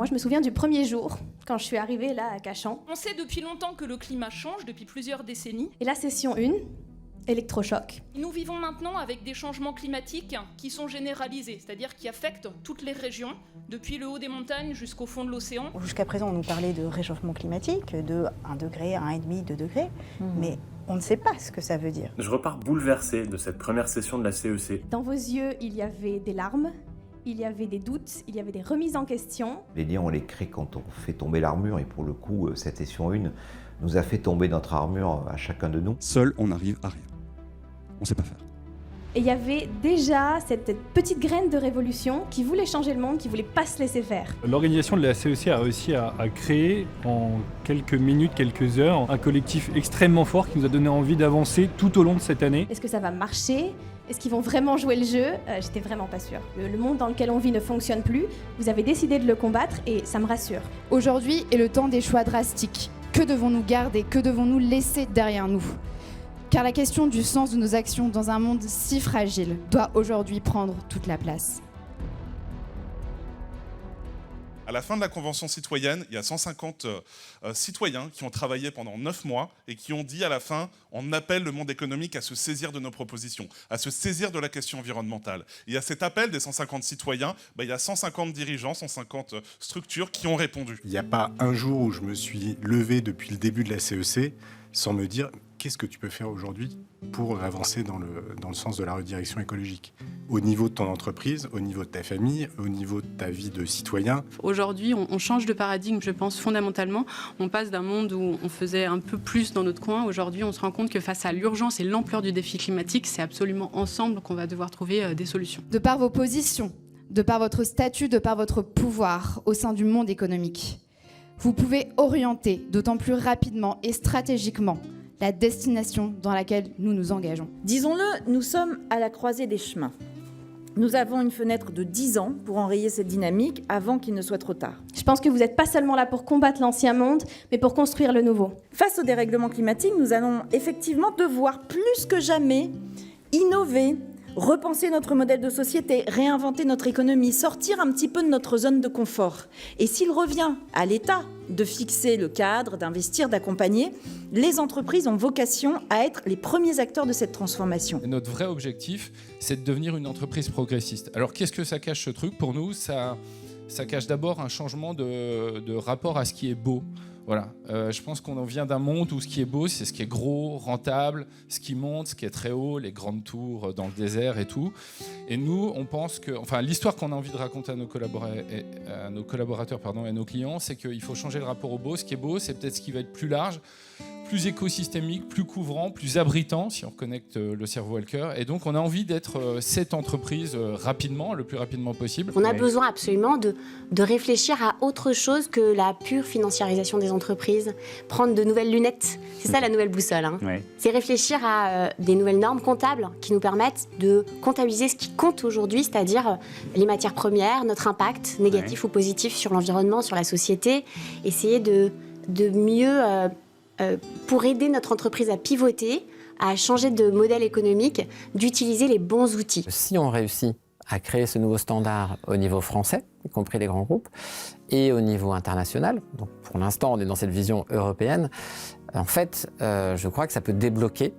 Moi, je me souviens du premier jour, quand je suis arrivée là à Cachan. On sait depuis longtemps que le climat change, depuis plusieurs décennies. Et la session 1, électrochoc. Nous vivons maintenant avec des changements climatiques qui sont généralisés, c'est-à-dire qui affectent toutes les régions, depuis le haut des montagnes jusqu'au fond de l'océan. Jusqu'à présent, on nous parlait de réchauffement climatique, de 1 degré, 1,5, 2 degrés, mais on ne sait pas ce que ça veut dire. Je repars bouleversé de cette première session de la CEC. Dans vos yeux, il y avait des larmes, il y avait des doutes, il y avait des remises en question. Les liens, on les crée quand on fait tomber l'armure, et pour le coup, cette session 1 nous a fait tomber notre armure à chacun de nous. Seul, on n'arrive à rien. On ne sait pas faire. Et il y avait déjà cette petite graine de révolution qui voulait changer le monde, qui voulait pas se laisser faire. L'organisation de la CEC a réussi à créer en quelques minutes, quelques heures, un collectif extrêmement fort qui nous a donné envie d'avancer tout au long de cette année. Est-ce que ça va marcher ? Est-ce qu'ils vont vraiment jouer le jeu ? J'étais vraiment pas sûre. Le monde dans lequel on vit ne fonctionne plus. Vous avez décidé de le combattre et ça me rassure. Aujourd'hui est le temps des choix drastiques. Que devons-nous garder ? Que devons-nous laisser derrière nous ? Car la question du sens de nos actions dans un monde si fragile doit aujourd'hui prendre toute la place. À la fin de la Convention citoyenne, il y a 150 citoyens qui ont travaillé pendant 9 mois et qui ont dit à la fin, on appelle le monde économique à se saisir de nos propositions, à se saisir de la question environnementale. Et à cet appel des 150 citoyens, il y a 150 dirigeants, 150 structures qui ont répondu. Il n'y a pas un jour où je me suis levé depuis le début de la CEC sans me dire qu'est-ce que tu peux faire aujourd'hui pour avancer dans le sens de la redirection écologique, au niveau de ton entreprise, au niveau de ta famille, au niveau de ta vie de citoyen. Aujourd'hui, on change de paradigme, je pense, fondamentalement. On passe d'un monde où on faisait un peu plus dans notre coin. Aujourd'hui, on se rend compte que face à l'urgence et l'ampleur du défi climatique, c'est absolument ensemble qu'on va devoir trouver des solutions. De par vos positions, de par votre statut, de par votre pouvoir au sein du monde économique, vous pouvez orienter d'autant plus rapidement et stratégiquement la destination dans laquelle nous nous engageons. Disons-le, nous sommes à la croisée des chemins. Nous avons une fenêtre de 10 ans pour enrayer cette dynamique avant qu'il ne soit trop tard. Je pense que vous n'êtes pas seulement là pour combattre l'ancien monde, mais pour construire le nouveau. Face au dérèglement climatique, nous allons effectivement devoir plus que jamais innover, repenser notre modèle de société, réinventer notre économie, sortir un petit peu de notre zone de confort. Et s'il revient à l'État de fixer le cadre, d'investir, d'accompagner, les entreprises ont vocation à être les premiers acteurs de cette transformation. Et notre vrai objectif, c'est de devenir une entreprise progressiste. Alors qu'est-ce que ça cache ce truc ? Pour nous, ça cache d'abord un changement de rapport à ce qui est beau. Voilà, je pense qu'on en vient d'un monde où ce qui est beau, c'est ce qui est gros, rentable, ce qui monte, ce qui est très haut, les grandes tours dans le désert et tout. Et nous, on pense que, l'histoire qu'on a envie de raconter à nos collaborateurs et à nos clients, c'est qu'il faut changer le rapport au beau. Ce qui est beau, c'est peut-être ce qui va être plus large, plus écosystémique, plus couvrant, plus abritant, si on reconnecte le cerveau à le cœur. Et donc, on a envie d'être cette entreprise rapidement, le plus rapidement possible. On a besoin absolument de réfléchir à autre chose que la pure financiarisation des entreprises, prendre de nouvelles lunettes. C'est ça la nouvelle boussole. Ouais. C'est réfléchir à des nouvelles normes comptables qui nous permettent de comptabiliser ce qui compte aujourd'hui, c'est-à-dire les matières premières, notre impact négatif ou positif sur l'environnement, sur la société. Essayer de mieux... pour aider notre entreprise à pivoter, à changer de modèle économique, d'utiliser les bons outils. Si on réussit à créer ce nouveau standard au niveau français, y compris les grands groupes, et au niveau international, donc pour l'instant on est dans cette vision européenne, en fait je crois que ça peut débloquer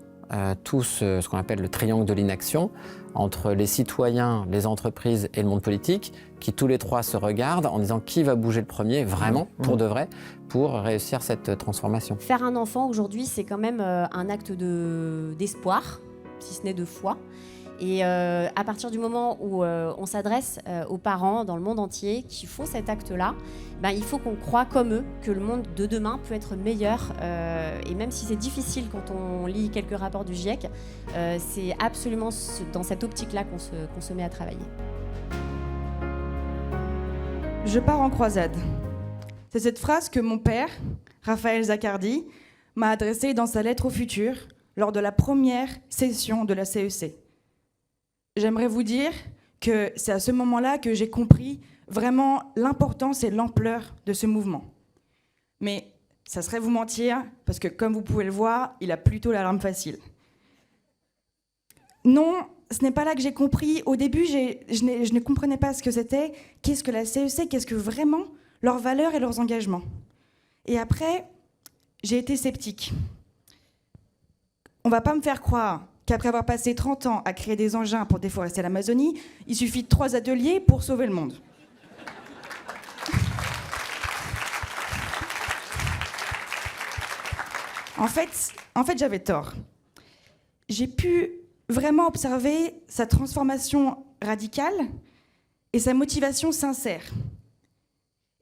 tout ce qu'on appelle le triangle de l'inaction entre les citoyens, les entreprises et le monde politique, qui tous les trois se regardent en disant qui va bouger le premier, vraiment, pour de vrai, pour réussir cette transformation. Faire un enfant aujourd'hui, c'est quand même un acte d'espoir, si ce n'est de foi. Et à partir du moment où on s'adresse aux parents dans le monde entier qui font cet acte-là, il faut qu'on croie comme eux que le monde de demain peut être meilleur. Et même si c'est difficile quand on lit quelques rapports du GIEC, c'est absolument dans cette optique-là qu'on se met à travailler. Je pars en croisade. C'est cette phrase que mon père, Raphaël Zaccardi, m'a adressée dans sa lettre au futur lors de la première session de la CEC. J'aimerais vous dire que c'est à ce moment-là que j'ai compris vraiment l'importance et l'ampleur de ce mouvement. Mais ça serait vous mentir, parce que comme vous pouvez le voir, il a plutôt la larme facile. Non, ce n'est pas là que j'ai compris. Au début, je ne comprenais pas ce que c'était. Qu'est-ce que la CEC ? Qu'est-ce que vraiment leurs valeurs et leurs engagements. Et après, j'ai été sceptique. On ne va pas me faire croire qu'après avoir passé 30 ans à créer des engins pour déforester l'Amazonie, il suffit de 3 ateliers pour sauver le monde. En fait, j'avais tort. J'ai pu vraiment observer sa transformation radicale et sa motivation sincère.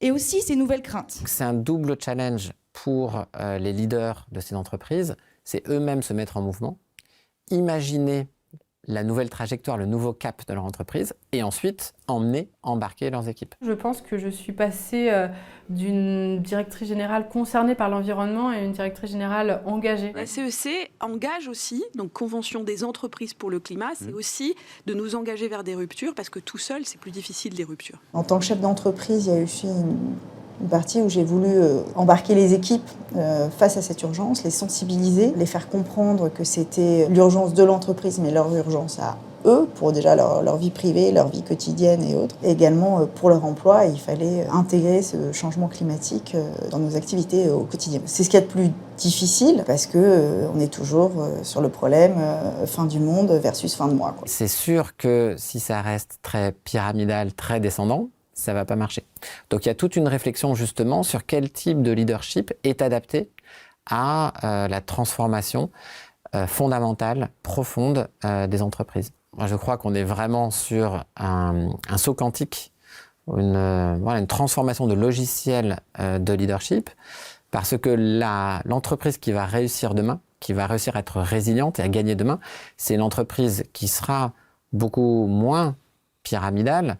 Et aussi ses nouvelles craintes. C'est un double challenge pour les leaders de ces entreprises. C'est eux-mêmes se mettre en mouvement, imaginer la nouvelle trajectoire, le nouveau cap de leur entreprise, et ensuite embarquer leurs équipes. Je pense que je suis passée d'une directrice générale concernée par l'environnement à une directrice générale engagée. La CEC engage aussi, donc Convention des entreprises pour le climat, c'est aussi de nous engager vers des ruptures, parce que tout seul, c'est plus difficile les ruptures. En tant que chef d'entreprise, il y a eu aussi une partie où j'ai voulu embarquer les équipes face à cette urgence, les sensibiliser, les faire comprendre que c'était l'urgence de l'entreprise, mais leur urgence à eux, pour déjà leur vie privée, leur vie quotidienne et autres. Et également pour leur emploi, il fallait intégrer ce changement climatique dans nos activités au quotidien. C'est ce qu'il y a de plus difficile parce qu'on est toujours sur le problème fin du monde versus fin de mois, quoi. C'est sûr que si ça reste très pyramidal, très descendant, ça ne va pas marcher. Donc il y a toute une réflexion justement sur quel type de leadership est adapté à la transformation fondamentale, profonde des entreprises. Moi, je crois qu'on est vraiment sur un saut quantique, une transformation de logiciel de leadership, parce que l'entreprise qui va réussir demain, qui va réussir à être résiliente et à gagner demain, c'est une entreprise qui sera beaucoup moins pyramidale,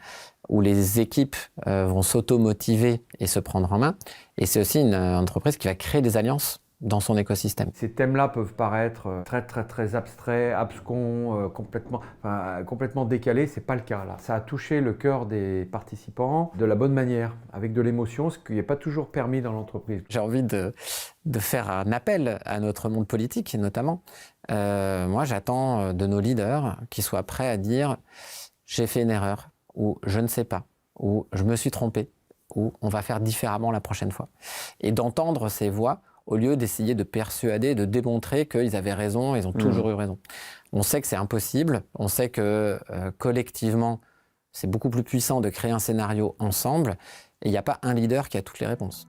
où les équipes vont s'auto-motiver et se prendre en main. Et c'est aussi une entreprise qui va créer des alliances dans son écosystème. Ces thèmes-là peuvent paraître très abstraits, abscons, complètement décalés. C'est pas le cas là. Ça a touché le cœur des participants de la bonne manière, avec de l'émotion, ce qui n'est pas toujours permis dans l'entreprise. J'ai envie de faire un appel à notre monde politique, notamment. Moi, j'attends de nos leaders qu'ils soient prêts à dire « j'ai fait une erreur » ou « je ne sais pas » ou « je me suis trompé » ou « on va faire différemment la prochaine fois ». Et d'entendre ces voix au lieu d'essayer de persuader, de démontrer qu'ils avaient raison, ils ont toujours eu raison. On sait que c'est impossible, on sait que collectivement, c'est beaucoup plus puissant de créer un scénario ensemble, et il n'y a pas un leader qui a toutes les réponses.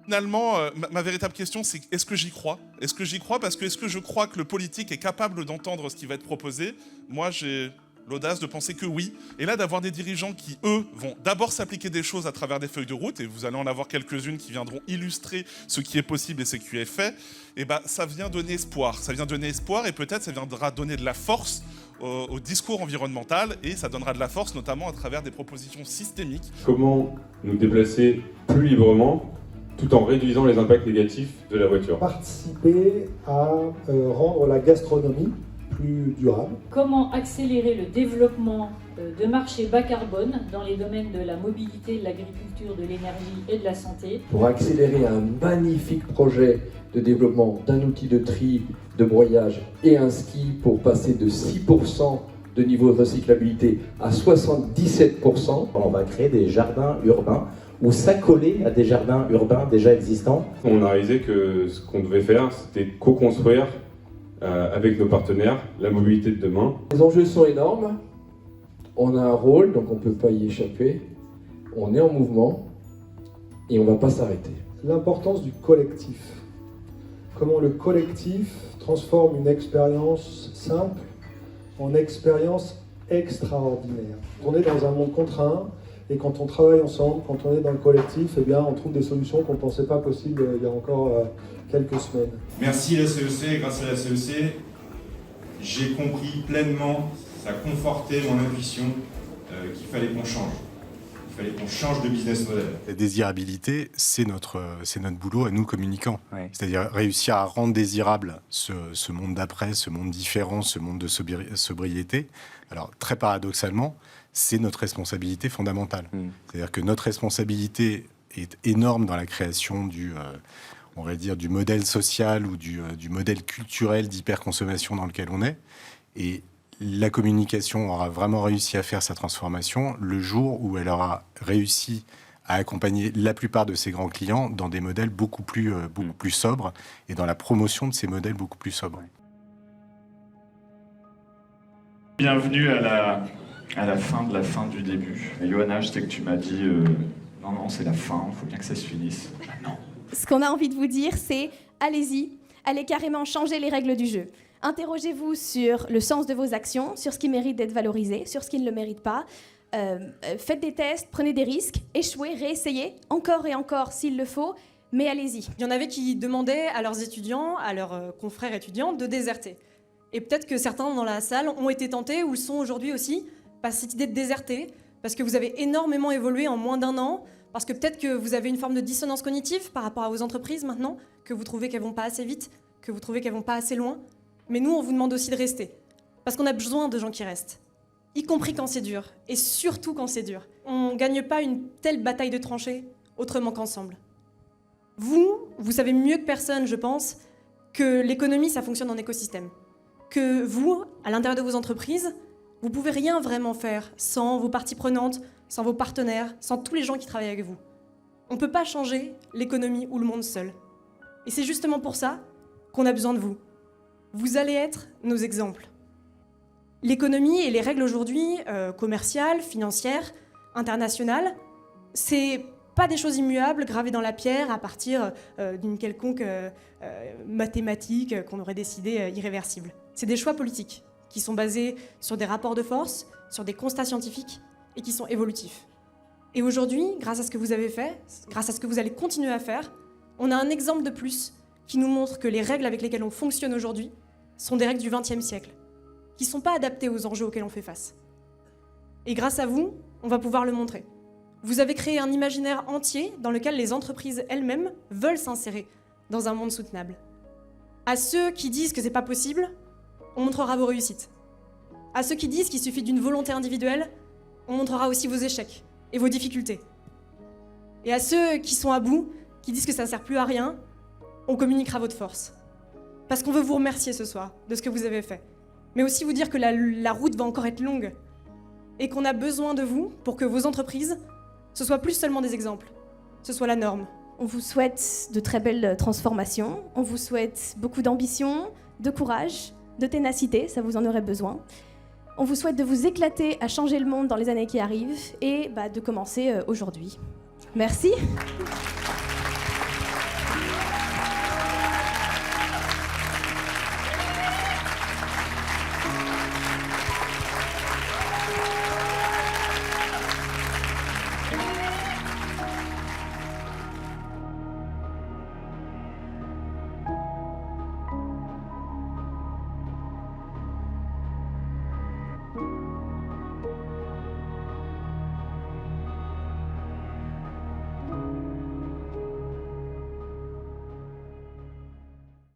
Finalement, ma véritable question, c'est est-ce que j'y crois ? Est-ce que j'y crois ? Parce que est-ce que je crois que le politique est capable d'entendre ce qui va être proposé ? Moi, j'ai l'audace de penser que oui. Et là, d'avoir des dirigeants qui, eux, vont d'abord s'appliquer des choses à travers des feuilles de route, et vous allez en avoir quelques-unes qui viendront illustrer ce qui est possible et ce qui est fait, et ben, ça vient donner espoir. Ça vient donner espoir, et peut-être ça viendra donner de la force au discours environnemental, et ça donnera de la force notamment à travers des propositions systémiques. Comment nous déplacer plus librement tout en réduisant les impacts négatifs de la voiture ? Participer à rendre la gastronomie plus durable. Comment accélérer le développement de marchés bas carbone dans les domaines de la mobilité, de l'agriculture, de l'énergie et de la santé. Pour accélérer un magnifique projet de développement d'un outil de tri, de broyage et un ski pour passer de 6% de niveau de recyclabilité à 77%. On va créer des jardins urbains ou s'accoler à des jardins urbains déjà existants. On a réalisé que ce qu'on devait faire, c'était co-construire avec nos partenaires la mobilité de demain. Les enjeux sont énormes, on a un rôle, donc on ne peut pas y échapper, on est en mouvement et on ne va pas s'arrêter. L'importance du collectif, comment le collectif transforme une expérience simple en expérience extraordinaire. On est dans un monde contraint, et quand on travaille ensemble, quand on est dans le collectif, eh bien, on trouve des solutions qu'on ne pensait pas possibles il y a encore quelques semaines. Merci la CEC, grâce à la CEC, j'ai compris pleinement, ça a conforté mon intuition qu'il fallait qu'on change. Il fallait qu'on change de business model. La désirabilité, c'est notre boulot à nous communicants. Ouais. C'est-à-dire réussir à rendre désirable ce monde d'après, ce monde différent, ce monde de sobriété. Alors très paradoxalement, c'est notre responsabilité fondamentale. C'est-à-dire que notre responsabilité est énorme dans la création on va dire, du modèle social ou du modèle culturel d'hyperconsommation dans lequel on est. Et la communication aura vraiment réussi à faire sa transformation le jour où elle aura réussi à accompagner la plupart de ses grands clients dans des modèles beaucoup plus sobres et dans la promotion de ces modèles beaucoup plus sobres. Bienvenue à la fin de la fin du début. Et Johanna, je sais que tu m'as dit non, c'est la fin, il faut bien que ça se finisse. Ah, non. Ce qu'on a envie de vous dire, c'est allez-y, allez carrément changer les règles du jeu. Interrogez-vous sur le sens de vos actions, sur ce qui mérite d'être valorisé, sur ce qui ne le mérite pas. Faites des tests, prenez des risques, échouez, réessayez, encore et encore s'il le faut, mais allez-y. Il y en avait qui demandaient à leurs étudiants, à leurs confrères étudiants, de déserter. Et peut-être que certains dans la salle ont été tentés, ou le sont aujourd'hui aussi, par cette idée de déserter, parce que vous avez énormément évolué en moins d'1 an, parce que peut-être que vous avez une forme de dissonance cognitive par rapport à vos entreprises maintenant, que vous trouvez qu'elles vont pas assez vite, que vous trouvez qu'elles vont pas assez loin. Mais nous, on vous demande aussi de rester, parce qu'on a besoin de gens qui restent, y compris quand c'est dur, et surtout quand c'est dur. On ne gagne pas une telle bataille de tranchées autrement qu'ensemble. Vous savez mieux que personne, je pense, que l'économie, ça fonctionne en écosystème. Que vous, à l'intérieur de vos entreprises, vous pouvez rien vraiment faire sans vos parties prenantes, sans vos partenaires, sans tous les gens qui travaillent avec vous. On ne peut pas changer l'économie ou le monde seul. Et c'est justement pour ça qu'on a besoin de vous. Vous allez être nos exemples. L'économie et les règles aujourd'hui, commerciales, financières, internationales, c'est pas des choses immuables, gravées dans la pierre à partir d'une quelconque mathématique qu'on aurait décidé irréversible. C'est des choix politiques qui sont basés sur des rapports de force, sur des constats scientifiques et qui sont évolutifs. Et aujourd'hui, grâce à ce que vous avez fait, grâce à ce que vous allez continuer à faire, on a un exemple de plus qui nous montre que les règles avec lesquelles on fonctionne aujourd'hui sont des règles du XXe siècle, qui ne sont pas adaptées aux enjeux auxquels on fait face. Et grâce à vous, on va pouvoir le montrer. Vous avez créé un imaginaire entier dans lequel les entreprises elles-mêmes veulent s'insérer dans un monde soutenable. À ceux qui disent que c'est pas possible, on montrera vos réussites. À ceux qui disent qu'il suffit d'une volonté individuelle, on montrera aussi vos échecs et vos difficultés. Et à ceux qui sont à bout, qui disent que ça ne sert plus à rien, on communiquera votre force. Parce qu'on veut vous remercier ce soir de ce que vous avez fait. Mais aussi vous dire que la route va encore être longue. Et qu'on a besoin de vous pour que vos entreprises, ce soit plus seulement des exemples, ce soit la norme. On vous souhaite de très belles transformations. On vous souhaite beaucoup d'ambition, de courage, de ténacité, ça vous en aurait besoin. On vous souhaite de vous éclater à changer le monde dans les années qui arrivent et de commencer aujourd'hui. Merci.